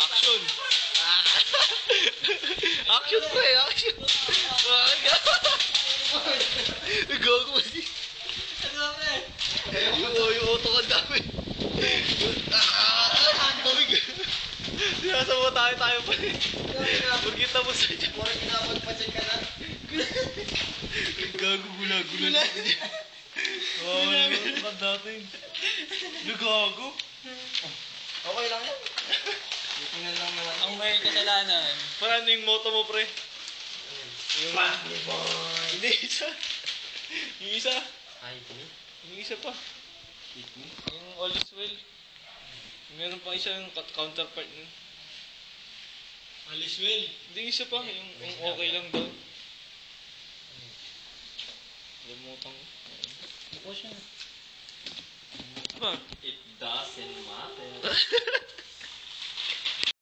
Action! Action pre! Action! Gago si... Ano pre? Yung auto ka dami. Sinasama tayo pa eh. Magkita mo sa dyan. Mura kinapagpa-check ka na. Gago gula-gula. Oo, nagkakaroon natin. Gago. Okay lang yan. Tingnan lang naman. Ang may kasalanan. Paano yung moto mo, pre? Yung... Hindi, isa. Yung isa. Ay, ito. Yung isa pa. Yung all is well. Meron pa isa yung counterpart nun. All is well. Hindi, isa pa. Yung okay lang daw. Limutan ko. Buko siya. Ba? It doesn't matter.